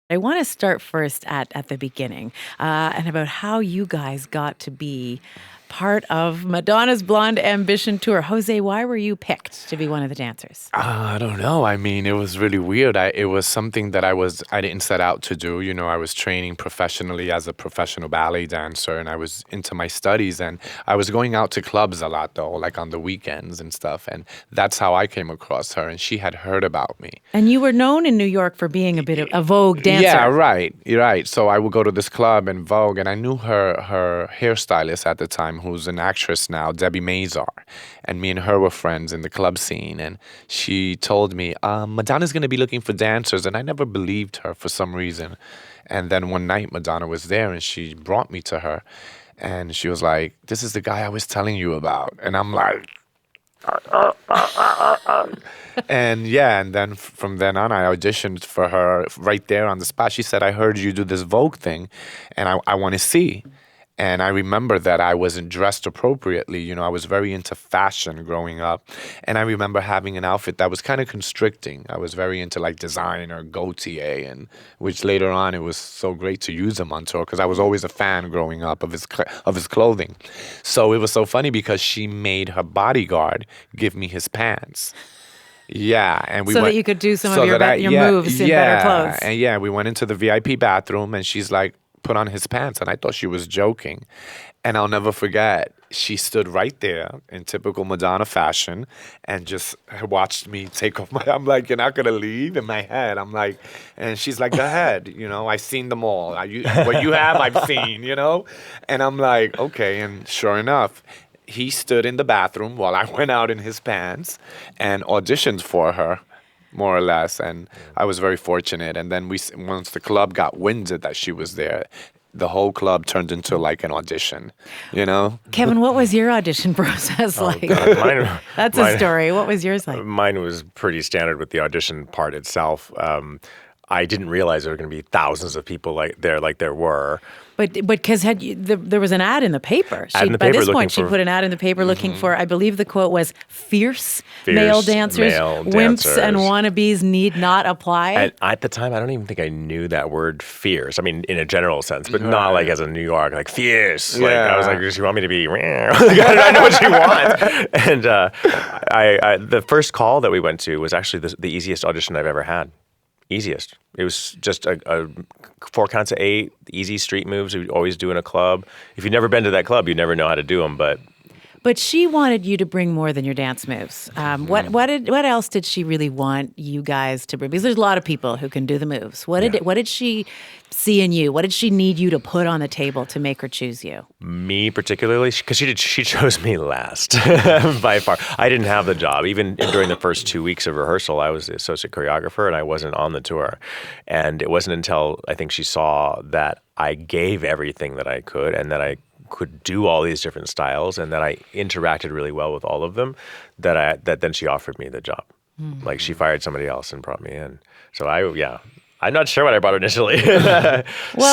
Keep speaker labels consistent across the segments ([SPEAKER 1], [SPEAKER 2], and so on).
[SPEAKER 1] I want to start first at the beginning and about how you guys got to be part of Madonna's Blonde Ambition tour. Jose, why were you picked to be one of the dancers?
[SPEAKER 2] I don't know. I mean, it was really weird. It was something that I didn't set out to do. You know, I was training professionally as a professional ballet dancer, and I was into my studies, and I was going out to clubs a lot though, like on the weekends and stuff. And that's how I came across her, and she had heard about me.
[SPEAKER 1] And you were known in New York for being a bit of a Vogue dancer.
[SPEAKER 2] Yeah, right. You're right. So I would go to this club in Vogue, and I knew her hairstylist at the time, who's an actress now, Debbie Mazar. And me and her were friends in the club scene. And she told me, Madonna's going to be looking for dancers. And I never believed her for some reason. And then one night, Madonna was there, and she brought me to her. And she was like, this is the guy I was telling you about. And I'm like, and yeah, and then from then on, I auditioned for her right there on the spot. She said, I heard you do this Vogue thing, and I want to see. And I remember that I wasn't dressed appropriately. You know, I was very into fashion growing up. And I remember having an outfit that was kind of constricting. I was very into like designer, Gautier, and which later on it was so great to use him on tour because I was always a fan growing up of his clothing. So it was so funny because she made her bodyguard give me his pants. Yeah, and we
[SPEAKER 1] so
[SPEAKER 2] went,
[SPEAKER 1] that you could do some of your moves in better clothes.
[SPEAKER 2] And yeah, we went into the VIP bathroom, and she's like, put on his pants, and I thought she was joking. And I'll never forget, she stood right there in typical Madonna fashion and just watched me take off I'm like, you're not going to leave? In my head, I'm like, and she's like, go ahead, you know, I've seen them all. What you have, I've seen, you know? And I'm like, okay, and sure enough, he stood in the bathroom while I went out in his pants and auditioned for her, more or less, and I was very fortunate. And then once the club got wind that she was there, the whole club turned into like an audition, you know?
[SPEAKER 1] Kevin, what was your audition process like?
[SPEAKER 3] God,
[SPEAKER 1] That's a story. What was yours like?
[SPEAKER 3] Mine was pretty standard with the audition part itself. I didn't realize there were going to be thousands of people like there were.
[SPEAKER 1] But because there was an ad in the paper. By this point, she put an ad in the paper looking for, I believe the quote was, fierce male dancers. Wimps and wannabes need not apply.
[SPEAKER 3] And at the time, I don't even think I knew that word fierce. I mean, in a general sense, but not like as a New York, like fierce. Yeah. Like I was like, does she want me to be? I know what she wants. And the first call that we went to was actually the easiest audition I've ever had. Easiest. It was just a 4 counts of 8, easy street moves we always do in a club. If you've never been to that club, you never know how to do them.
[SPEAKER 1] But she wanted you to bring more than your dance moves. What else did she really want you guys to bring? Because there's a lot of people who can do the moves. What did she see in you? What did she need you to put on the table to make her choose you?
[SPEAKER 3] Me particularly, because she chose me last by far. I didn't have the job. Even during the first 2 weeks of rehearsal, I was the associate choreographer and I wasn't on the tour. And it wasn't until I think she saw that I gave everything that I could and that I could do all these different styles and that I interacted really well with all of them that then she offered me the job. Mm-hmm. Like she fired somebody else and brought me in. So I'm not sure what I brought initially.
[SPEAKER 1] Well,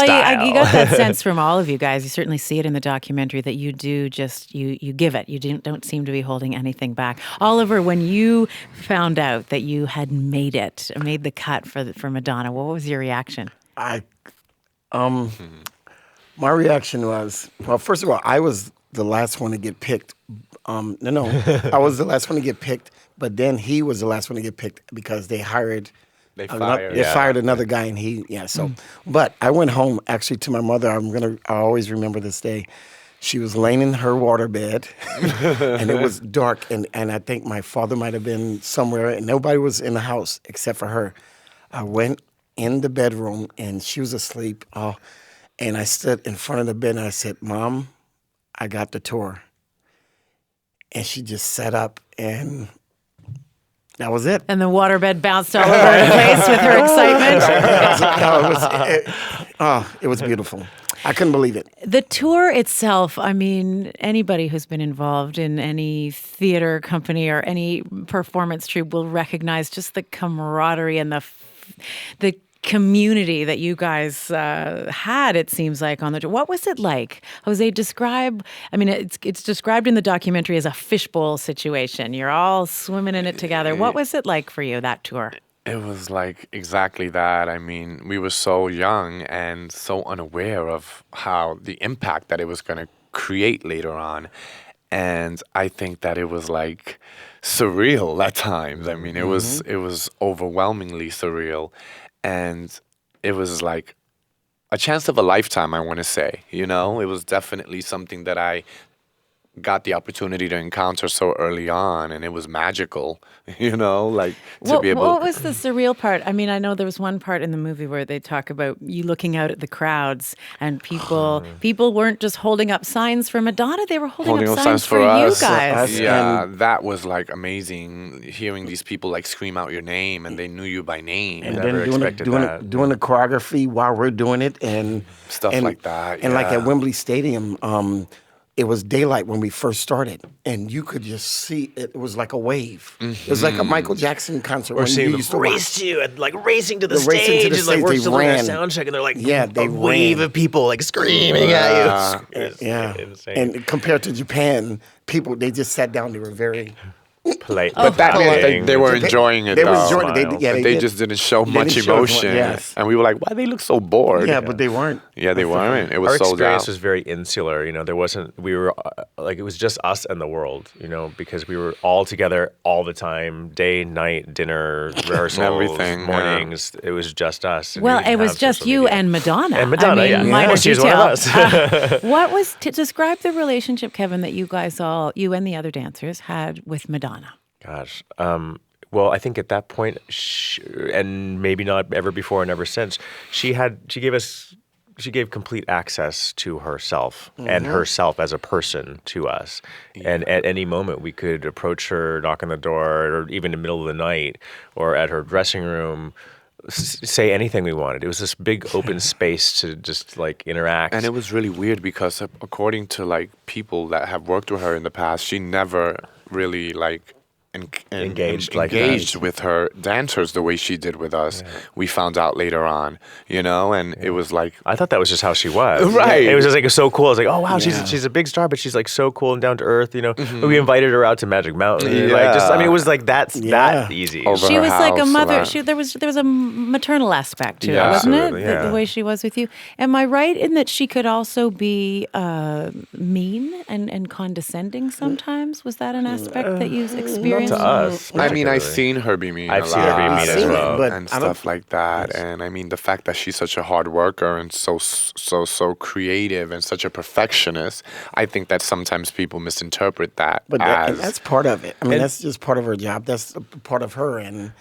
[SPEAKER 1] you got that sense from all of you guys. You certainly see it in the documentary that you do just, you give it. You don't seem to be holding anything back. Oliver, when you found out that you had made the cut for Madonna, what was your reaction?
[SPEAKER 4] My reaction was, well, first of all, I was the last one to get picked. I was the last one to get picked, but then he was the last one to get picked because they fired another guy, and But I went home actually to my mother. I always remember this day. She was laying in her waterbed, and it was dark, and I think my father might have been somewhere, and nobody was in the house except for her. I went in the bedroom, and she was asleep. And I stood in front of the bed and I said, Mom, I got the tour. And she just sat up and that was it.
[SPEAKER 1] And the waterbed bounced all over the place with her excitement.
[SPEAKER 4] It was beautiful. I couldn't believe it.
[SPEAKER 1] The tour itself, I mean, anybody who's been involved in any theater company or any performance troupe will recognize just the camaraderie and the community that you guys had, it seems like, on the tour. What was it like? Jose, describe, I mean, it's described in the documentary as a fishbowl situation. You're all swimming in it together. What was it like for you, that tour?
[SPEAKER 2] It was like exactly that. I mean, we were so young and so unaware of how the impact that it was going to create later on. And I think that it was like surreal at times. I mean, it was overwhelmingly surreal, and it was like a chance of a lifetime, I want to say. It was definitely something that I got the opportunity to encounter so early on, and it was magical, like to be able.
[SPEAKER 1] What was the surreal part? I mean, I know there was one part in the movie where they talk about you looking out at the crowds, and people weren't just holding up signs for Madonna; they were holding up signs for you
[SPEAKER 2] us.
[SPEAKER 1] guys.
[SPEAKER 2] Yeah, that was like amazing. Hearing these people like scream out your name, and they knew you by name,
[SPEAKER 4] And
[SPEAKER 3] Never
[SPEAKER 4] then
[SPEAKER 3] expected that.
[SPEAKER 4] doing the choreography while we're doing it, and
[SPEAKER 2] Stuff like that,
[SPEAKER 4] And like
[SPEAKER 2] yeah.
[SPEAKER 4] at Wembley Stadium, it was daylight when we first started, and you could just see it was like a wave. It was like a Michael Jackson concert.
[SPEAKER 3] Or
[SPEAKER 4] when
[SPEAKER 3] seeing
[SPEAKER 4] you
[SPEAKER 3] them
[SPEAKER 4] used to
[SPEAKER 3] race
[SPEAKER 4] watch.
[SPEAKER 3] to you and like racing to the
[SPEAKER 4] The racing
[SPEAKER 3] stage
[SPEAKER 4] to the
[SPEAKER 3] and like
[SPEAKER 4] stage,
[SPEAKER 3] we're
[SPEAKER 4] they
[SPEAKER 3] still doing a
[SPEAKER 4] ran.
[SPEAKER 3] sound check and they're like
[SPEAKER 4] They
[SPEAKER 3] a wave
[SPEAKER 4] ran.
[SPEAKER 3] of people like screaming at you. It's
[SPEAKER 4] Yeah,
[SPEAKER 3] insane.
[SPEAKER 4] and compared to Japan, people they just sat down. They were very.
[SPEAKER 3] Polite.
[SPEAKER 2] But that means
[SPEAKER 3] Playing.
[SPEAKER 2] they were enjoying it.
[SPEAKER 4] They were
[SPEAKER 2] though.
[SPEAKER 4] enjoying it.
[SPEAKER 3] Smiles.
[SPEAKER 2] They just didn't show
[SPEAKER 4] they
[SPEAKER 2] much
[SPEAKER 4] didn't show as much,
[SPEAKER 2] emotion.
[SPEAKER 4] yes.
[SPEAKER 2] And we were like, why they look so bored?
[SPEAKER 4] Yeah, but they weren't.
[SPEAKER 2] Yeah, they weren't. It was
[SPEAKER 3] Our
[SPEAKER 2] sold
[SPEAKER 3] experience
[SPEAKER 2] out.
[SPEAKER 3] was very insular. There wasn't. We were like it was just us and the world. Because we were all together all the time, day, night, dinner, rehearsals,
[SPEAKER 2] Everything, yeah.
[SPEAKER 3] mornings. It was just us. and we
[SPEAKER 1] Well,
[SPEAKER 3] didn't
[SPEAKER 1] it was
[SPEAKER 3] have
[SPEAKER 1] just
[SPEAKER 3] social
[SPEAKER 1] you
[SPEAKER 3] media.
[SPEAKER 1] and Madonna.
[SPEAKER 3] And Madonna,
[SPEAKER 1] I mean,
[SPEAKER 3] yeah.
[SPEAKER 1] minor
[SPEAKER 3] Well, she's one
[SPEAKER 1] detail.
[SPEAKER 3] of us.
[SPEAKER 1] What was to describe the relationship, Kevin, that you guys you and the other dancers had with Madonna?
[SPEAKER 3] Gosh. Well, I think at that point, and maybe not ever before and ever since, she gave complete access to herself and herself as a person to us. And at any moment, we could approach her, knock on the door, or even in the middle of the night, or at her dressing room, say anything we wanted. It was this big open space to just like interact.
[SPEAKER 2] And it was really weird because according to like people that have worked with her in the past, she never really like
[SPEAKER 3] Engaged
[SPEAKER 2] with her dancers the way she did with us. We found out later on, and it was like
[SPEAKER 3] I thought that was just how she was.
[SPEAKER 2] Right.
[SPEAKER 3] It was just like so cool. I was like, oh wow,
[SPEAKER 4] Yeah.
[SPEAKER 3] she's a big star, but she's like so cool and down to earth. We invited her out to Magic Mountain.
[SPEAKER 2] Yeah.
[SPEAKER 3] It was like that easy.
[SPEAKER 2] Over
[SPEAKER 1] She
[SPEAKER 2] her
[SPEAKER 1] was like a
[SPEAKER 2] house,
[SPEAKER 1] mother.
[SPEAKER 2] that.
[SPEAKER 1] There was a maternal aspect to it,
[SPEAKER 2] Yeah.
[SPEAKER 1] wasn't it?
[SPEAKER 3] Absolutely, yeah.
[SPEAKER 1] The way she was with you. Am I right in that she could also be mean and condescending sometimes? Was that an aspect that you experienced?
[SPEAKER 3] to us.
[SPEAKER 2] I mean, I've
[SPEAKER 3] particularly.
[SPEAKER 2] seen her be mean.
[SPEAKER 3] I've
[SPEAKER 2] a
[SPEAKER 3] seen her be
[SPEAKER 2] lot,
[SPEAKER 3] mean as well.
[SPEAKER 4] But
[SPEAKER 2] and
[SPEAKER 4] I don't-
[SPEAKER 2] stuff like that. And I mean, the fact that she's such a hard worker and so creative and such a perfectionist, I think that sometimes people misinterpret that
[SPEAKER 4] But
[SPEAKER 2] as
[SPEAKER 4] that's part of it. I mean, that's just part of her job. That's a part of her, and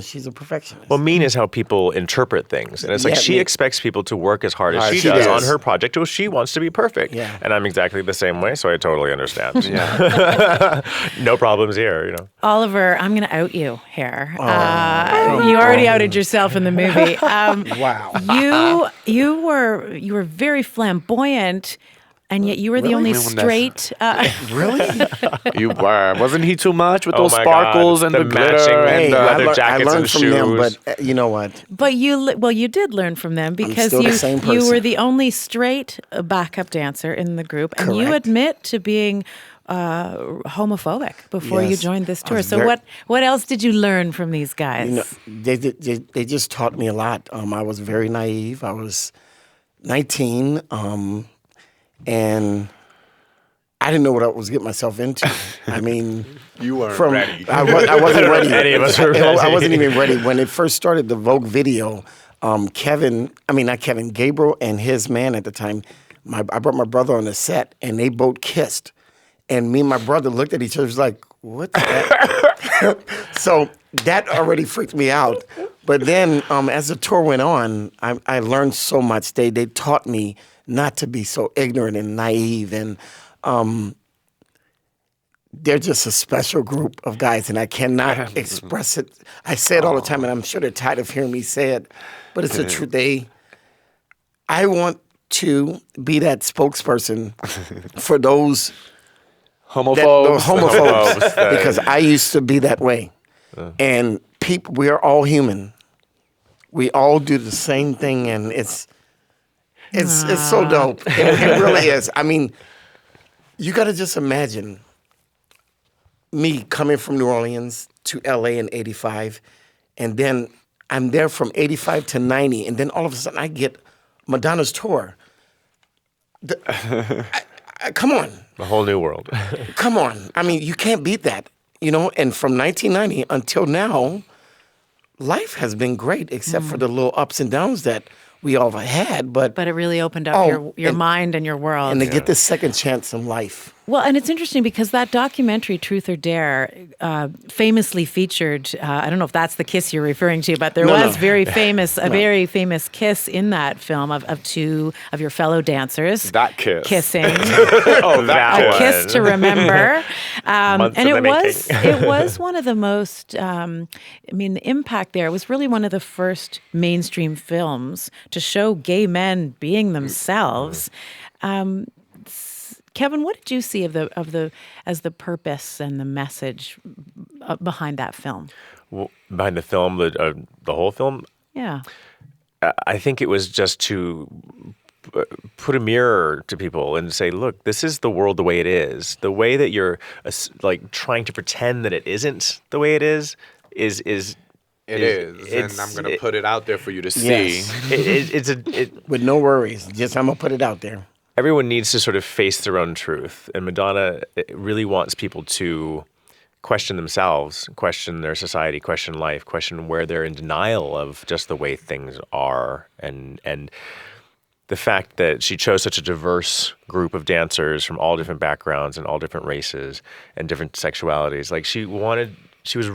[SPEAKER 4] she's a perfectionist.
[SPEAKER 3] Well, mean is how people interpret things. And it's like
[SPEAKER 4] Yeah,
[SPEAKER 3] she
[SPEAKER 4] mean-
[SPEAKER 3] expects people to work as hard as
[SPEAKER 2] Hard
[SPEAKER 3] she
[SPEAKER 2] she
[SPEAKER 3] does
[SPEAKER 2] does.
[SPEAKER 3] on her project. Well, she wants to be perfect.
[SPEAKER 4] Yeah.
[SPEAKER 3] And I'm exactly the same way, so I totally understand.
[SPEAKER 2] yeah.
[SPEAKER 3] No problems here,
[SPEAKER 1] Oliver, I'm going to out you here. You already outed yourself in the movie.
[SPEAKER 4] Wow.
[SPEAKER 1] You were very flamboyant, and yet you were the only
[SPEAKER 2] When that's-
[SPEAKER 1] straight.
[SPEAKER 4] Really?
[SPEAKER 2] You were. Wasn't he too much with
[SPEAKER 3] Oh
[SPEAKER 2] those
[SPEAKER 3] my
[SPEAKER 2] sparkles
[SPEAKER 3] God.
[SPEAKER 2] and
[SPEAKER 3] The
[SPEAKER 2] the glitter
[SPEAKER 3] matching
[SPEAKER 2] and
[SPEAKER 3] Hey,
[SPEAKER 2] the
[SPEAKER 3] leather
[SPEAKER 4] I
[SPEAKER 3] jackets
[SPEAKER 4] learned
[SPEAKER 3] and
[SPEAKER 4] from them,
[SPEAKER 3] shoes.
[SPEAKER 4] but you know what?
[SPEAKER 1] But you did learn from them because
[SPEAKER 4] still the same
[SPEAKER 1] you were
[SPEAKER 4] person.
[SPEAKER 1] the only straight backup dancer in the group, and you
[SPEAKER 4] Correct.
[SPEAKER 1] admit to being homophobic before you
[SPEAKER 4] Yes.
[SPEAKER 1] joined this
[SPEAKER 4] I
[SPEAKER 1] tour.
[SPEAKER 4] was
[SPEAKER 1] So
[SPEAKER 4] very-
[SPEAKER 1] what else did you learn from these guys?
[SPEAKER 4] They just taught me a lot. I was very naive. I was 19, and I didn't know what I was getting myself into. I mean,
[SPEAKER 2] You weren't
[SPEAKER 4] from
[SPEAKER 2] ready.
[SPEAKER 4] I wasn't ready.
[SPEAKER 3] Any of us were
[SPEAKER 4] I
[SPEAKER 3] ready.
[SPEAKER 4] wasn't even ready when it first started. The Vogue video. Gabriel and his man at the time. I brought my brother on the set, and they both kissed. And me and my brother looked at each other, was like, "What's that?" So that already freaked me out. But then, as the tour went on, I learned so much. They taught me not to be so ignorant and naive, and they're just a special group of guys, and I cannot express it. I say it all the time, and I'm sure they're tired of hearing me say it, but it's the truth. I want to be that spokesperson for those
[SPEAKER 2] Homophobes.
[SPEAKER 4] homophobes because I used to be that way. And people, we are all human. We all do the same thing, and it's so dope. It really is. I mean, you got to just imagine me coming from New Orleans to LA in '85, and then I'm there from 85 to 90, and then all of a sudden I get Madonna's tour. Come on.
[SPEAKER 3] A whole new world.
[SPEAKER 4] Come on. I mean, you can't beat that, and from 1990 until now, life has been great, except for the little ups and downs that we all had. But
[SPEAKER 1] it really opened up your mind and your world.
[SPEAKER 4] And to get this second chance in life.
[SPEAKER 1] Well, and it's interesting because that documentary, Truth or Dare, famously featured, I don't know if that's the kiss you're referring to, but there was very famous kiss in that film of two of your fellow dancers.
[SPEAKER 2] That kiss.
[SPEAKER 1] Kissing.
[SPEAKER 3] That
[SPEAKER 1] A kiss to remember.
[SPEAKER 3] Months
[SPEAKER 1] And
[SPEAKER 3] in the
[SPEAKER 1] it was one of the most, the impact there was really one of the first mainstream films to show gay men being themselves. Kevin, what did you see as the purpose and the message behind that film?
[SPEAKER 3] Well, behind the film, the whole film?
[SPEAKER 1] Yeah.
[SPEAKER 3] I think it was just to put a mirror to people and say, look, this is the world the way it is. The way that you're trying to pretend that it isn't the way it is. It is,
[SPEAKER 2] and I'm going to put it out there for you to see.
[SPEAKER 4] Yes. With no worries. Just I'm going to put it out there.
[SPEAKER 3] Everyone needs to sort of face their own truth. And Madonna really wants people to question themselves, question their society, question life, question where they're in denial of just the way things are. And the fact that she chose such a diverse group of dancers from all different backgrounds and all different races and different sexualities. Like she was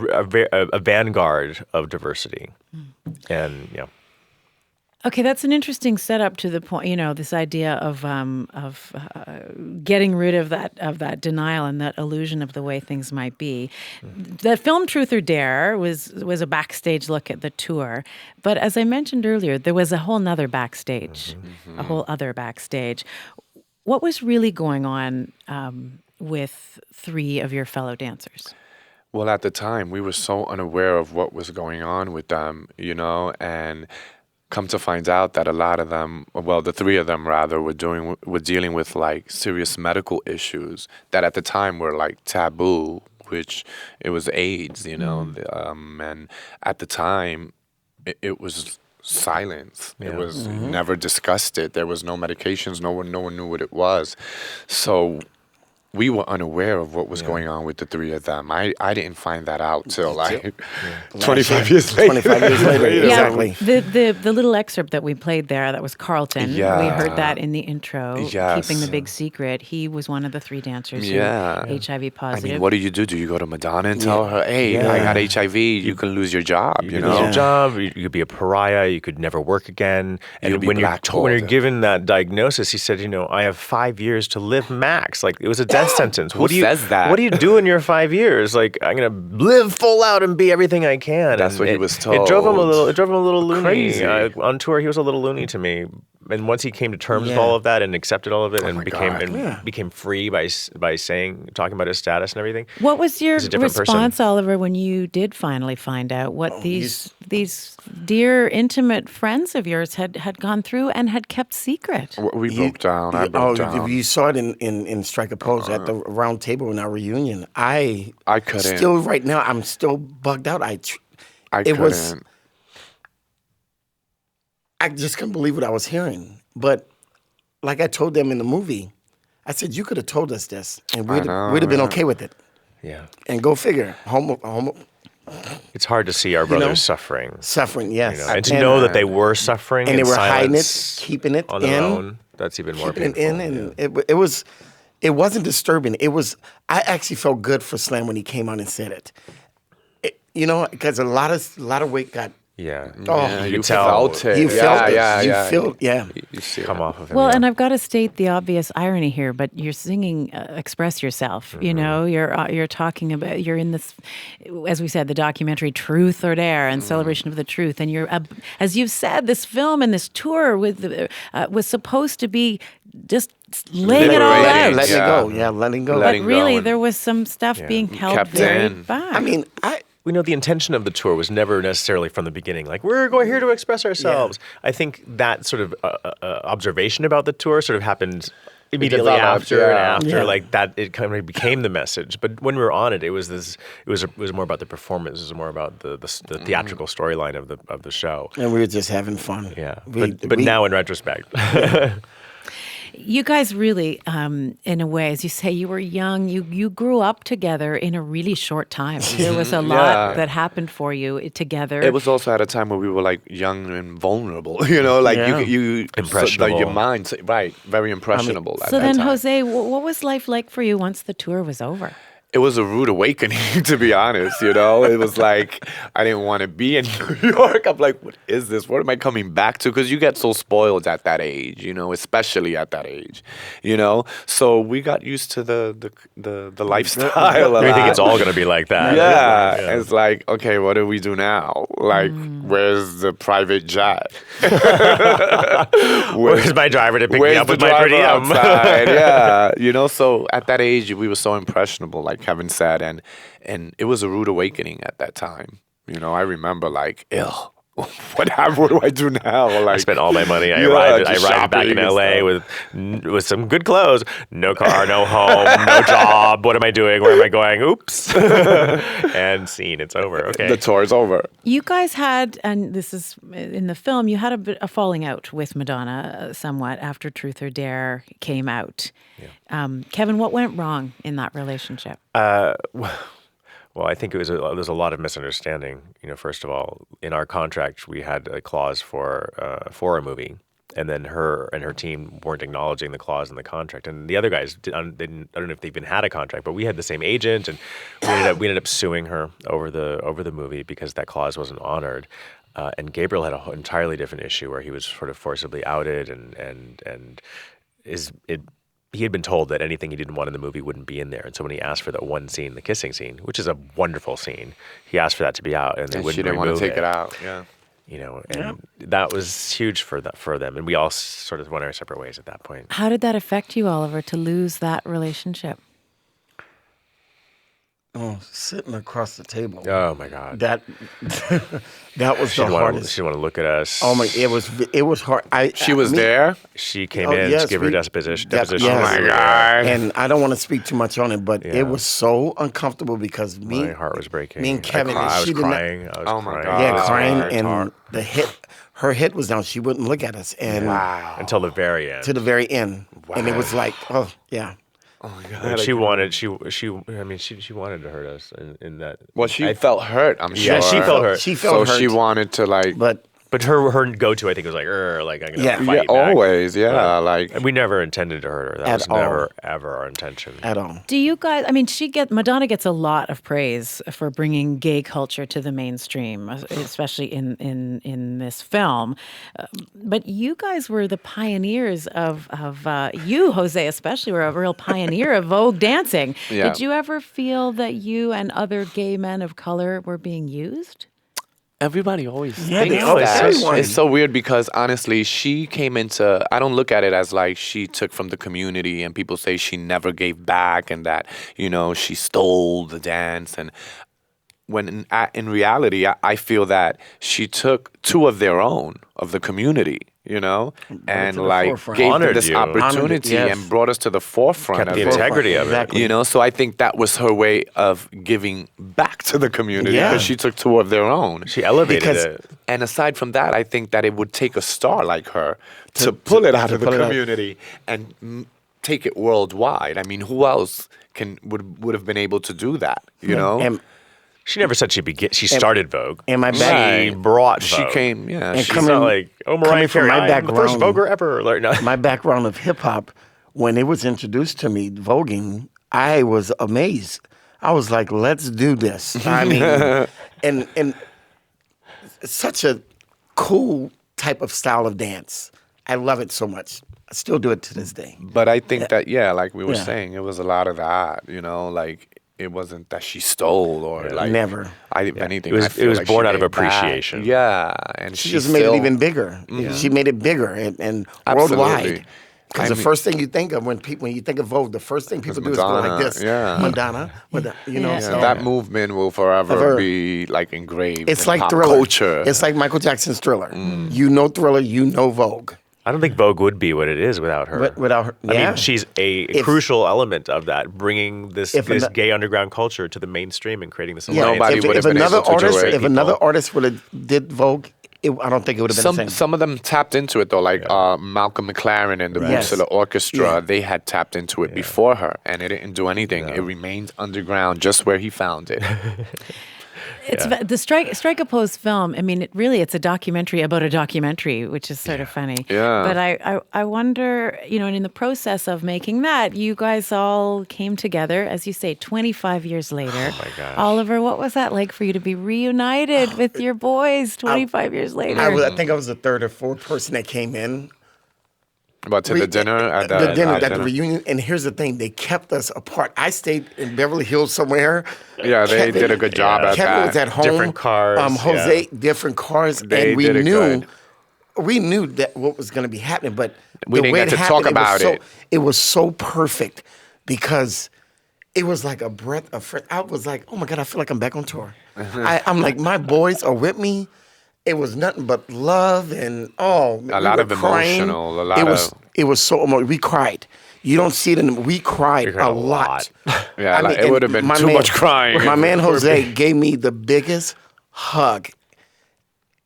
[SPEAKER 3] a vanguard of diversity. And,
[SPEAKER 1] Okay, that's an interesting setup to the point. This idea of getting rid of that denial and that illusion of the way things might be. The film Truth or Dare was a backstage look at the tour, but as I mentioned earlier, there was a whole nother backstage, a whole other backstage. What was really going on with three of your fellow dancers?
[SPEAKER 2] Well, at the time, we were so unaware of what was going on with them, and come to find out that a lot of them, well, the three of them rather, were dealing with like serious medical issues that at the time were like taboo, which it was AIDS, and at the time it was silence. It was never discussed. There was no medications. No one knew what it was. So we were unaware of what was going on with the three of them. I didn't find that out till 25 years later.
[SPEAKER 4] 25 years later, exactly.
[SPEAKER 1] The little excerpt that we played there, that was Carlton.
[SPEAKER 2] Yeah.
[SPEAKER 1] We heard that in the intro,
[SPEAKER 2] Yes.
[SPEAKER 1] Keeping the Big Secret. He was one of the three dancers who
[SPEAKER 2] Yeah.
[SPEAKER 1] were HIV positive.
[SPEAKER 2] I mean, what do? Do you go to Madonna and tell her, hey, I got HIV, you can lose your job,
[SPEAKER 3] You could lose your job, you could be a pariah, you could never work again. And
[SPEAKER 2] You'd be
[SPEAKER 3] when
[SPEAKER 2] blackballed.
[SPEAKER 3] you're given that diagnosis, he said, I have 5 years to live max. Like, it was a death sentence.
[SPEAKER 2] Who says that?
[SPEAKER 3] What do you do in your 5 years? Like, I'm gonna live full out and be everything I can.
[SPEAKER 2] That's
[SPEAKER 3] And
[SPEAKER 2] what he was told.
[SPEAKER 3] It drove him a little loony.
[SPEAKER 2] Crazy.
[SPEAKER 3] On tour, he was a little loony to me. And once he came to terms with all of that and accepted all of it, and
[SPEAKER 2] my
[SPEAKER 3] became
[SPEAKER 2] God.
[SPEAKER 3] became free by talking about his status and everything.
[SPEAKER 1] What was your
[SPEAKER 3] He's a different
[SPEAKER 1] response,
[SPEAKER 3] person.
[SPEAKER 1] Oliver, when you did finally find out what these dear, intimate friends of yours had gone through and had kept secret?
[SPEAKER 2] We broke down. I broke down.
[SPEAKER 4] You saw it in Strike a Pose at the round table in our reunion. I
[SPEAKER 2] couldn't.
[SPEAKER 4] Still, right now, I'm still bugged out.
[SPEAKER 2] I couldn't.
[SPEAKER 4] I just couldn't believe what I was hearing. But like I told them in the movie, I said, you could have told us this, and we'd have been okay with it.
[SPEAKER 3] Yeah.
[SPEAKER 4] And go figure.
[SPEAKER 3] It's hard to see our brothers suffering.
[SPEAKER 4] Suffering, yes.
[SPEAKER 3] And to know that they were suffering
[SPEAKER 4] And they
[SPEAKER 3] in
[SPEAKER 4] were hiding it,
[SPEAKER 3] silence
[SPEAKER 4] keeping it
[SPEAKER 3] on
[SPEAKER 4] in.
[SPEAKER 3] their own. That's even more
[SPEAKER 4] Keeping
[SPEAKER 3] painful.
[SPEAKER 4] it in, and it wasn't disturbing. I actually felt good for Slam when he came out and said it. Because a lot of weight got.
[SPEAKER 3] Yeah.
[SPEAKER 4] Oh,
[SPEAKER 2] you
[SPEAKER 3] could tell.
[SPEAKER 2] felt it.
[SPEAKER 4] You felt it.
[SPEAKER 2] Yeah,
[SPEAKER 4] You
[SPEAKER 2] yeah.
[SPEAKER 4] feel, yeah.
[SPEAKER 2] You see
[SPEAKER 3] Come
[SPEAKER 2] it.
[SPEAKER 3] off of him.
[SPEAKER 1] Well,
[SPEAKER 3] yeah.
[SPEAKER 1] and I've got to state the obvious irony here, but you're singing "Express Yourself." You're talking about, you're in this, as we said, the documentary "Truth or Dare" and celebration of the truth, and you're, as you've said, this film and this tour was supposed to be just laying it all
[SPEAKER 2] Liberating.
[SPEAKER 1] out.
[SPEAKER 4] Letting it go. Yeah, letting go.
[SPEAKER 1] But
[SPEAKER 2] Letting
[SPEAKER 1] really,
[SPEAKER 2] go and-
[SPEAKER 1] there was some stuff being held
[SPEAKER 2] Kept
[SPEAKER 1] very
[SPEAKER 2] in.
[SPEAKER 1] back.
[SPEAKER 4] I mean,
[SPEAKER 3] We know the intention of the tour was never necessarily from the beginning, like, we're going here to express ourselves. I think that sort of observation about the tour sort of happened immediately
[SPEAKER 2] developed,
[SPEAKER 3] after and
[SPEAKER 2] yeah.
[SPEAKER 3] after,
[SPEAKER 4] Yeah.
[SPEAKER 3] like that, it kind of became the message. But when we were on it, it was more about the performance. It was more about the theatrical storyline of the show.
[SPEAKER 4] And we were just having fun.
[SPEAKER 3] Yeah,
[SPEAKER 4] We-
[SPEAKER 3] but
[SPEAKER 4] we-
[SPEAKER 3] now in retrospect,
[SPEAKER 1] You guys really, in a way, as you say, you were young. You grew up together in a really short time. There was a lot
[SPEAKER 2] Yeah.
[SPEAKER 1] that happened for you together.
[SPEAKER 2] It was also at a time where we were like young and vulnerable, you know, like
[SPEAKER 4] Yeah.
[SPEAKER 2] you
[SPEAKER 3] Impressionable.
[SPEAKER 2] your mind, right? Very impressionable. at
[SPEAKER 1] so
[SPEAKER 2] that
[SPEAKER 1] then,
[SPEAKER 2] time.
[SPEAKER 1] Jose, what was life like for you once the tour was over?
[SPEAKER 2] It was a rude awakening, to be honest. You know, it was like I didn't want to be in New York. I'm like, what is this? What am I coming back to? Because you get so spoiled at that age, you know, especially at that age, you know. So we got used to the lifestyle.
[SPEAKER 3] we think it's all going to be like that.
[SPEAKER 2] Yeah, it's like, okay, what do we do now? Like, where's the private jet?
[SPEAKER 3] Where's my driver to pick me
[SPEAKER 2] Where's
[SPEAKER 3] up
[SPEAKER 2] the
[SPEAKER 3] with my
[SPEAKER 2] driver
[SPEAKER 3] pretty
[SPEAKER 2] outside? Yeah, you know. So at that age, we were so impressionable, like Kevin said, and it was a rude awakening at that time. You know, I remember like, ew. What do I do now? Like,
[SPEAKER 3] I spent all my money. I
[SPEAKER 2] Yeah,
[SPEAKER 3] arrived
[SPEAKER 2] just
[SPEAKER 3] back in
[SPEAKER 2] shopping and
[SPEAKER 3] LA
[SPEAKER 2] stuff.
[SPEAKER 3] with some good clothes, no car, no home, no job. What am I doing? Where am I going? Oops. And scene, it's over. Okay.
[SPEAKER 2] the tour's over.
[SPEAKER 1] You guys had, and this is in the film, you had a falling out with Madonna somewhat after Truth or Dare came out. Kevin, what went wrong in that relationship?
[SPEAKER 3] Well, I think there's a lot of misunderstanding. You know, first of all, in our contract, we had a clause for a movie, and then her and her team weren't acknowledging the clause in the contract. And the other guys, I don't know if they even had a contract, but we had the same agent, and we ended up suing her over the movie because that clause wasn't honored. And Gabriel had an entirely different issue where he was sort of forcibly outed, and he had been told that anything he didn't want in the movie wouldn't be in there. And so when he asked for that one scene, the kissing scene, which is a wonderful scene, he asked for that to be out, and they
[SPEAKER 2] And
[SPEAKER 3] wouldn't
[SPEAKER 2] she didn't want to
[SPEAKER 3] remove
[SPEAKER 2] take it out. Yeah.
[SPEAKER 3] You know, and that was huge for them. And we all sort of went our separate ways at that point.
[SPEAKER 1] How did that affect you, Oliver, to lose that relationship?
[SPEAKER 4] Oh, sitting across the table.
[SPEAKER 3] Oh my God.
[SPEAKER 4] That that was
[SPEAKER 3] She
[SPEAKER 4] the
[SPEAKER 3] didn't
[SPEAKER 4] hardest.
[SPEAKER 3] she didn't want to look at us.
[SPEAKER 4] Oh my! It was hard.
[SPEAKER 2] She was there.
[SPEAKER 3] She came
[SPEAKER 4] Oh,
[SPEAKER 3] in
[SPEAKER 4] yes,
[SPEAKER 3] to give her
[SPEAKER 4] we-
[SPEAKER 3] deposition.
[SPEAKER 4] that-
[SPEAKER 3] deposition.
[SPEAKER 4] yes.
[SPEAKER 2] Oh my God.
[SPEAKER 4] And I don't want to speak too much on it, but
[SPEAKER 3] Yeah.
[SPEAKER 4] it was so uncomfortable because
[SPEAKER 3] My heart was breaking.
[SPEAKER 4] me and Kevin,
[SPEAKER 3] I was
[SPEAKER 4] she did not-
[SPEAKER 3] crying. I was
[SPEAKER 2] Oh my
[SPEAKER 3] crying.
[SPEAKER 2] God.
[SPEAKER 4] yeah,
[SPEAKER 2] Oh,
[SPEAKER 4] crying,
[SPEAKER 2] it's
[SPEAKER 4] and
[SPEAKER 2] hard.
[SPEAKER 4] her head was down. She wouldn't look at us, and
[SPEAKER 2] Wow.
[SPEAKER 3] Until the very end.
[SPEAKER 4] to the very end, and it was like, oh yeah,
[SPEAKER 2] Oh my
[SPEAKER 3] And
[SPEAKER 2] God.
[SPEAKER 3] she wanted she wanted to hurt us in that.
[SPEAKER 2] Well, she felt hurt. I'm sure.
[SPEAKER 3] Yeah, she felt hurt.
[SPEAKER 4] she felt
[SPEAKER 2] So
[SPEAKER 4] hurt.
[SPEAKER 2] she wanted to like.
[SPEAKER 4] but
[SPEAKER 3] her go-to, I think, was like I'm gonna
[SPEAKER 4] Yeah.
[SPEAKER 3] fight
[SPEAKER 2] Yeah,
[SPEAKER 3] back.
[SPEAKER 2] always. Yeah, like.
[SPEAKER 3] And we never intended to hurt her. That
[SPEAKER 4] At
[SPEAKER 3] was
[SPEAKER 4] all.
[SPEAKER 3] never ever our intention.
[SPEAKER 4] at all.
[SPEAKER 1] Do you guys, I mean, Madonna gets a lot of praise for bringing gay culture to the mainstream, especially in this film. But you guys were the pioneers of you, Jose, especially, were a real pioneer of Vogue dancing.
[SPEAKER 2] Yeah.
[SPEAKER 1] Did you ever feel that you and other gay men of color were being used?
[SPEAKER 2] Everybody always
[SPEAKER 4] Yeah,
[SPEAKER 2] thinks
[SPEAKER 4] they always
[SPEAKER 2] that.
[SPEAKER 4] say
[SPEAKER 2] It's so weird because honestly, she came into. I don't look at it as like she took from the community, and people say she never gave back, and that she stole the dance. And when in reality, I feel that she took two of their own of the community, and
[SPEAKER 4] to the
[SPEAKER 2] like
[SPEAKER 4] forefront.
[SPEAKER 2] gave them
[SPEAKER 3] Honored
[SPEAKER 2] this
[SPEAKER 3] you.
[SPEAKER 2] opportunity
[SPEAKER 4] Honored it, yes.
[SPEAKER 2] and brought us to the forefront
[SPEAKER 3] Kept
[SPEAKER 2] of
[SPEAKER 3] the
[SPEAKER 2] it.
[SPEAKER 3] integrity of it.
[SPEAKER 4] Exactly.
[SPEAKER 2] So I think that was her way of giving back to the community
[SPEAKER 4] Yeah.
[SPEAKER 2] because she took two of their own.
[SPEAKER 3] She elevated
[SPEAKER 4] Because-
[SPEAKER 3] it.
[SPEAKER 2] And aside from that, I think that it would take a star like her to pull it out of the
[SPEAKER 4] pull it out.
[SPEAKER 2] community and take it worldwide. I mean, who else would have been able to do that? You know,
[SPEAKER 4] And
[SPEAKER 3] She never said she started Vogue.
[SPEAKER 4] and my
[SPEAKER 3] She
[SPEAKER 4] back,
[SPEAKER 3] brought
[SPEAKER 2] she
[SPEAKER 3] Vogue.
[SPEAKER 2] came. Yeah,
[SPEAKER 4] And
[SPEAKER 2] she-
[SPEAKER 3] It's not like,
[SPEAKER 4] coming
[SPEAKER 3] Mariah
[SPEAKER 4] from
[SPEAKER 3] Carey,
[SPEAKER 4] my
[SPEAKER 3] I'm the first
[SPEAKER 4] background-
[SPEAKER 3] Voguer ever. Like, no.
[SPEAKER 4] my background of hip hop, when it was introduced to me, voguing, I was amazed. I was like, let's do this. I mean, and it's such a cool type of style of dance. I love it so much. I still do it to this day.
[SPEAKER 2] But I think that like we were
[SPEAKER 4] Yeah.
[SPEAKER 2] saying, it was a lot of that. Like it wasn't that she stole or like
[SPEAKER 4] Never.
[SPEAKER 2] If anything,
[SPEAKER 3] It was-
[SPEAKER 2] I feel
[SPEAKER 3] it was
[SPEAKER 2] like
[SPEAKER 3] born
[SPEAKER 2] she
[SPEAKER 3] out of
[SPEAKER 2] gave back.
[SPEAKER 3] appreciation.
[SPEAKER 2] Yeah, and
[SPEAKER 4] She just made it even bigger. She made it bigger and
[SPEAKER 2] Absolutely.
[SPEAKER 4] worldwide. Because
[SPEAKER 2] I
[SPEAKER 4] the
[SPEAKER 2] mean-
[SPEAKER 4] first thing you think of when you think of Vogue, the first thing people do is go like
[SPEAKER 2] Madonna,
[SPEAKER 4] this.
[SPEAKER 2] yeah.
[SPEAKER 4] Madonna.
[SPEAKER 1] Yeah.
[SPEAKER 4] So
[SPEAKER 2] that movement will forever
[SPEAKER 4] Ever.
[SPEAKER 2] be like engraved.
[SPEAKER 4] it's
[SPEAKER 2] in
[SPEAKER 4] like
[SPEAKER 2] pop
[SPEAKER 4] Thriller.
[SPEAKER 2] culture.
[SPEAKER 4] It's like Michael Jackson's Thriller. You know Thriller, you know Vogue.
[SPEAKER 3] I don't think Vogue would be what it is without her.
[SPEAKER 4] Without her,
[SPEAKER 3] I
[SPEAKER 4] yeah.
[SPEAKER 3] mean, she's a crucial element of that, bringing this gay underground culture to the mainstream and creating this alliance.
[SPEAKER 2] Nobody would have been able to do it.
[SPEAKER 3] If
[SPEAKER 4] another artist would have did Vogue, I don't think it would have been the same.
[SPEAKER 2] Some of them tapped into it though, like Malcolm McLaren and the Boots of the Orchestra. They had tapped into it before her, and it didn't do anything. It remained underground, just where he found it.
[SPEAKER 1] It's the Strike a Pose film. I mean, it's a documentary about a documentary, which is sort of funny.
[SPEAKER 2] Yeah.
[SPEAKER 1] But I wonder, and in the process of making that, you guys all came together, as you say, 25 years later.
[SPEAKER 3] Oh my gosh.
[SPEAKER 1] Oliver, what was that like for you to be reunited with your boys 25 years later?
[SPEAKER 4] I think I was the third or fourth person that came in.
[SPEAKER 2] But to the dinner at
[SPEAKER 4] the reunion. And here's the thing: they kept us apart. I stayed in Beverly Hills somewhere.
[SPEAKER 2] Yeah, they did a good job at that.
[SPEAKER 4] Kevin was at home.
[SPEAKER 3] Different cars.
[SPEAKER 4] Jose, different cars,
[SPEAKER 2] They
[SPEAKER 4] and we
[SPEAKER 2] did it
[SPEAKER 4] knew.
[SPEAKER 2] good.
[SPEAKER 4] We knew that what was going to be happening, but
[SPEAKER 2] We
[SPEAKER 4] the
[SPEAKER 2] didn't
[SPEAKER 4] way
[SPEAKER 2] get
[SPEAKER 4] it
[SPEAKER 2] to
[SPEAKER 4] happened,
[SPEAKER 2] talk about it.
[SPEAKER 4] It was so perfect because it was like a breath of fresh. I was like, oh my God, I feel like I'm back on tour. I'm like, my boys are with me. It was nothing but love and
[SPEAKER 2] a lot of emotional.
[SPEAKER 4] It was so emotional. We cried. You don't see it we cried a lot.
[SPEAKER 2] Yeah, it would have been too much crying.
[SPEAKER 4] My man Jose gave me the biggest hug.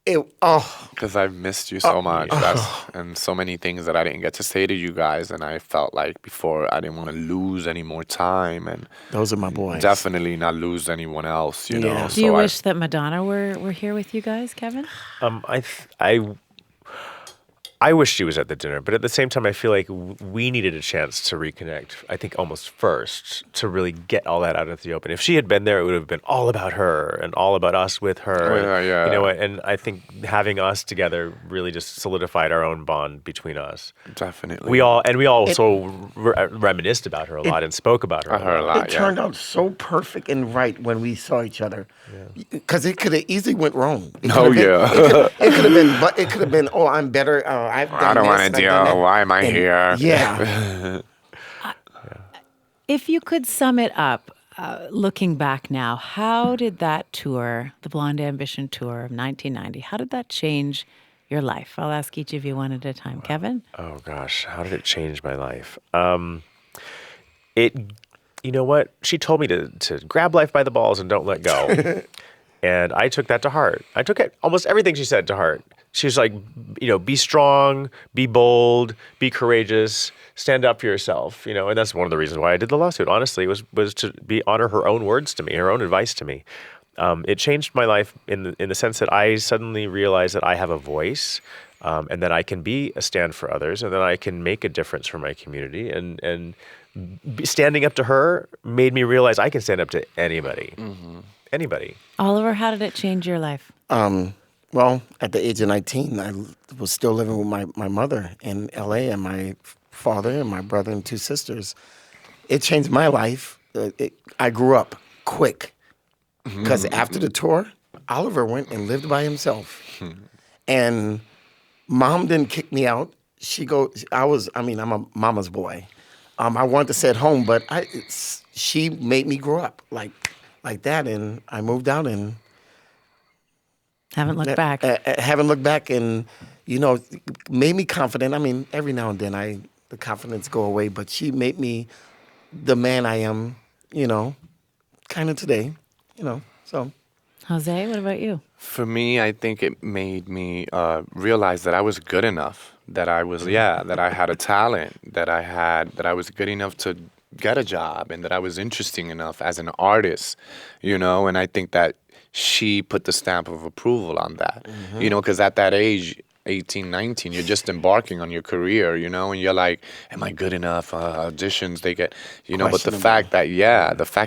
[SPEAKER 2] Because I've missed you so much. And so many things that I didn't get to say to you guys, and I felt like before I didn't want to lose any more time, and
[SPEAKER 4] those are my boys.
[SPEAKER 2] Definitely not lose anyone else, you know.
[SPEAKER 1] Do you wish that Madonna were here with you guys, Kevin?
[SPEAKER 3] I wish she was at the dinner, but at the same time, I feel like we needed a chance to reconnect. I think almost first to really get all that out into the open. If she had been there, it would have been all about her and all about us with her.
[SPEAKER 2] Yeah.
[SPEAKER 3] You know, and I think having us together really just solidified our own bond between us.
[SPEAKER 2] Definitely.
[SPEAKER 3] We also reminisced about her a lot and spoke about her a lot.
[SPEAKER 4] It turned out so perfect and right when we saw each other, because it could have easily went wrong. It could have been. Oh, I'm better.
[SPEAKER 2] I don't want to deal. Why am I here?
[SPEAKER 4] Yeah.
[SPEAKER 1] If you could sum it up, looking back now, how did that tour, the Blonde Ambition tour of 1990, how did that change your life? I'll ask each of you one at a time. Kevin?
[SPEAKER 3] Oh gosh, how did it change my life? You know what? She told me to grab life by the balls and don't let go. And I took that to heart. I took almost everything she said to heart. She was like, be strong, be bold, be courageous, stand up for yourself, and that's one of the reasons why I did the lawsuit. Honestly, was to honor her own words to me, her own advice to me. It changed my life in the sense that I suddenly realized that I have a voice, and that I can be a stand for others, and that I can make a difference for my community. And standing up to her made me realize I can stand up to anybody. Mm-hmm. Anybody.
[SPEAKER 1] Oliver, how did it change your life?
[SPEAKER 4] Well, at the age of 19, I was still living with my mother in L.A. and my father and my brother and two sisters. It changed my life. I grew up quick because after the tour, Oliver went and lived by himself. And Mom didn't kick me out. I'm a mama's boy. I wanted to stay at home, but she made me grow up like that, and I moved out and
[SPEAKER 1] haven't looked back.
[SPEAKER 4] Haven't looked back, and made me confident. I mean, every now and then the confidence go away, but she made me the man I am. Kind of today. So.
[SPEAKER 1] Jose, what about you?
[SPEAKER 2] For me, I think it made me realize that I was good enough. That I was, that I had a talent. That I was good enough to get a job, and that I was interesting enough as an artist. And I think that she put the stamp of approval on that, because at that age, 18, 19, you're just embarking on your career, and you're like, am I good enough? Auditions, they get, but the fact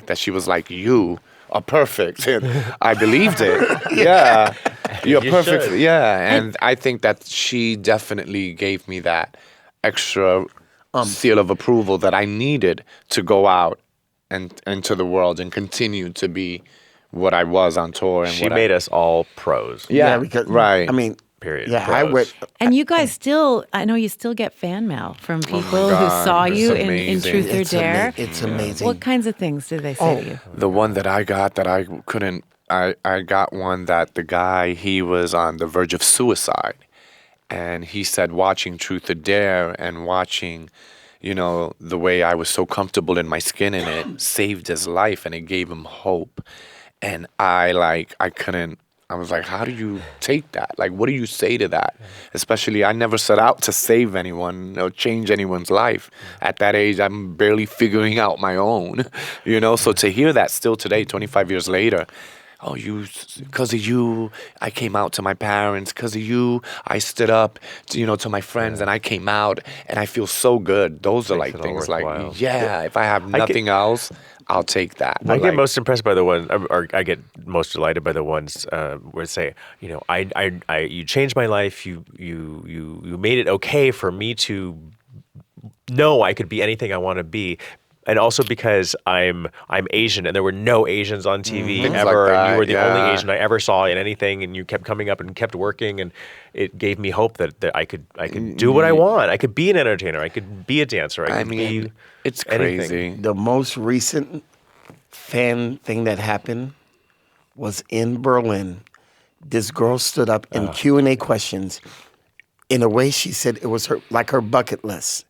[SPEAKER 2] that she was like, you are perfect, and I believed it. Yeah, you're perfect.
[SPEAKER 3] Should.
[SPEAKER 2] Yeah, and I think that she definitely gave me that extra seal of approval that I needed to go out and into the world and continue to be what I was on tour. And
[SPEAKER 3] she made us all pros.
[SPEAKER 2] Yeah,
[SPEAKER 4] because,
[SPEAKER 2] right.
[SPEAKER 4] I mean,
[SPEAKER 3] period.
[SPEAKER 4] Yeah,
[SPEAKER 3] pros.
[SPEAKER 4] I went.
[SPEAKER 1] And you guys I know you still get fan mail from people who saw you in Truth or Dare.
[SPEAKER 4] It's amazing.
[SPEAKER 1] What kinds of things did they say to you?
[SPEAKER 2] The one that I got that I couldn't, I got one that the guy, he was on the verge of suicide. And he said watching Truth or Dare and watching, the way I was so comfortable in my skin in it saved his life and it gave him hope. And I was like, how do you take that? Like, what do you say to that? Especially, I never set out to save anyone or change anyone's life. At that age, I'm barely figuring out my own, So to hear that still today, 25 years later, because of you, I came out to my parents. Because of you, I stood up, to my friends, and I came out, and I feel so good. Those are like things like, if I have nothing else, I'll take that.
[SPEAKER 3] I get most impressed by the ones, or I get most delighted by the ones where say, you changed my life. You made it okay for me to know I could be anything I want to be. And also because I'm Asian, and there were no Asians on TV ever, and you were the only Asian I ever saw in anything, and you kept coming up and kept working, and it gave me hope that I could do what I want. I could be an entertainer. I could be a dancer. I could be
[SPEAKER 2] it's
[SPEAKER 3] anything.
[SPEAKER 2] crazy.
[SPEAKER 4] The most recent fan thing that happened was in Berlin. This girl stood up in Q&A questions. In a way, she said it was her bucket list.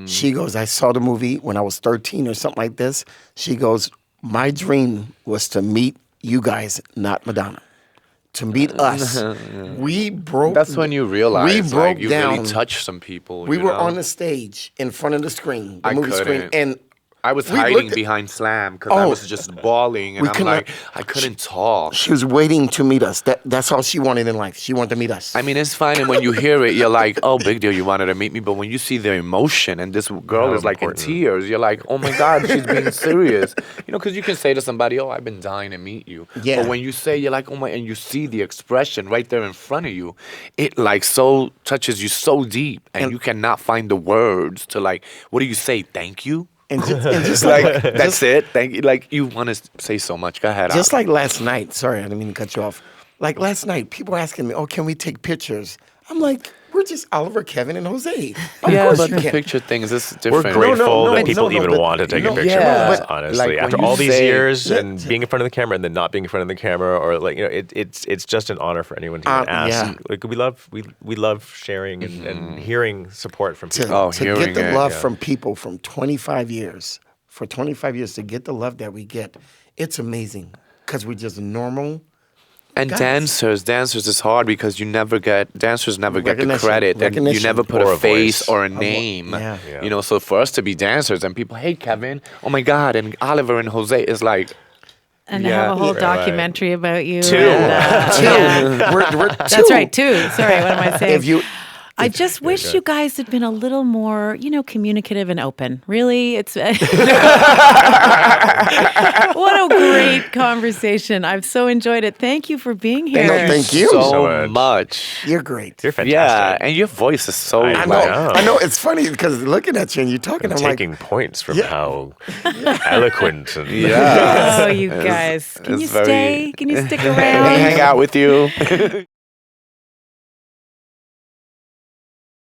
[SPEAKER 4] She goes, I saw the movie when I was 13 or something like this. She goes, my dream was to meet you guys, not Madonna. To meet us. We broke.
[SPEAKER 2] That's when you realize
[SPEAKER 4] we broke
[SPEAKER 2] you
[SPEAKER 4] down.
[SPEAKER 2] really touched some people.
[SPEAKER 4] We were on the stage in front of the screen, the movie screen, and
[SPEAKER 2] I was
[SPEAKER 4] we
[SPEAKER 2] hiding
[SPEAKER 4] looked at-
[SPEAKER 2] behind Slam because I was just bawling, and
[SPEAKER 4] We
[SPEAKER 2] I'm
[SPEAKER 4] couldn't-
[SPEAKER 2] like, I couldn't talk.
[SPEAKER 4] she was waiting to meet us. That's all she wanted in life. She wanted to meet us.
[SPEAKER 2] I mean, it's fine, and when you hear it, you're like, oh, big deal, you wanted to meet me. But when you see the emotion, and this girl
[SPEAKER 3] How
[SPEAKER 2] is like
[SPEAKER 3] important.
[SPEAKER 2] in tears, you're like, oh my God, she's being serious. Because you can say to somebody, oh, I've been dying to meet you.
[SPEAKER 4] Yeah.
[SPEAKER 2] But when you say, you're like, oh my, and you see the expression right there in front of you, it like so touches you so deep, and you cannot find the words to like, what do you say? Thank you?
[SPEAKER 4] and just
[SPEAKER 2] Like, that's it. Thank you. Like, you want to say so much. Go ahead.
[SPEAKER 4] Just like last night, sorry, I didn't mean to cut you off. Like last night, people were asking me, oh, can we take pictures? I'm like, we're just Oliver, Kevin, and Jose. Of
[SPEAKER 2] Yeah,
[SPEAKER 4] course
[SPEAKER 2] but
[SPEAKER 4] you
[SPEAKER 2] the
[SPEAKER 4] can.
[SPEAKER 2] picture thing is this
[SPEAKER 3] We're
[SPEAKER 2] different.
[SPEAKER 3] grateful
[SPEAKER 4] no,
[SPEAKER 3] that people even
[SPEAKER 4] but-
[SPEAKER 3] want to take a picture
[SPEAKER 2] yeah,
[SPEAKER 3] with us,
[SPEAKER 2] but,
[SPEAKER 3] honestly.
[SPEAKER 2] like, when
[SPEAKER 3] After
[SPEAKER 2] you
[SPEAKER 3] all these
[SPEAKER 2] say-
[SPEAKER 3] years
[SPEAKER 4] Yeah,
[SPEAKER 3] and being in front of the camera and then not being in front of the camera, or like, it's just an honor for anyone to even ask.
[SPEAKER 4] yeah.
[SPEAKER 3] Like we love sharing and hearing support from people.
[SPEAKER 4] To
[SPEAKER 2] hearing
[SPEAKER 4] get the
[SPEAKER 2] it,
[SPEAKER 4] love
[SPEAKER 2] yeah.
[SPEAKER 4] from people from 25 years, for 25 years to get the love that we get, it's amazing because we're just normal.
[SPEAKER 2] And
[SPEAKER 4] Guys.
[SPEAKER 2] dancers is hard because dancers never get the
[SPEAKER 4] Recognition,
[SPEAKER 2] credit, and you
[SPEAKER 4] recognition.
[SPEAKER 2] never put
[SPEAKER 3] Or
[SPEAKER 2] a
[SPEAKER 3] a
[SPEAKER 2] face
[SPEAKER 3] voice.
[SPEAKER 2] or a name.
[SPEAKER 4] Yeah.
[SPEAKER 2] So for us to be dancers and people, hey Kevin, oh my God, and Oliver and Jose is like,
[SPEAKER 1] And to
[SPEAKER 2] Yeah.
[SPEAKER 1] have a whole
[SPEAKER 3] Right.
[SPEAKER 1] documentary about you.
[SPEAKER 3] Two.
[SPEAKER 1] And, yeah.
[SPEAKER 4] We're
[SPEAKER 1] That's right, two. Sorry, what am I saying?
[SPEAKER 4] If you,
[SPEAKER 1] I just wish you guys had been a little more, communicative and open. Really, it's what a great conversation. I've so enjoyed it. Thank you for being here.
[SPEAKER 4] Thank you
[SPEAKER 2] so
[SPEAKER 3] so
[SPEAKER 2] much.
[SPEAKER 4] you're great.
[SPEAKER 3] You're fantastic.
[SPEAKER 2] Yeah, and your voice is so
[SPEAKER 3] I
[SPEAKER 4] I
[SPEAKER 3] know.
[SPEAKER 4] know. I know. It's funny because looking at you and you're talking, I'm like,
[SPEAKER 3] taking points from
[SPEAKER 4] Yeah.
[SPEAKER 3] how eloquent and
[SPEAKER 2] Yeah.
[SPEAKER 1] Oh, you guys. Can you
[SPEAKER 2] it's very-
[SPEAKER 1] stay? Can you stick
[SPEAKER 2] Let me
[SPEAKER 1] around?
[SPEAKER 2] hang out with you.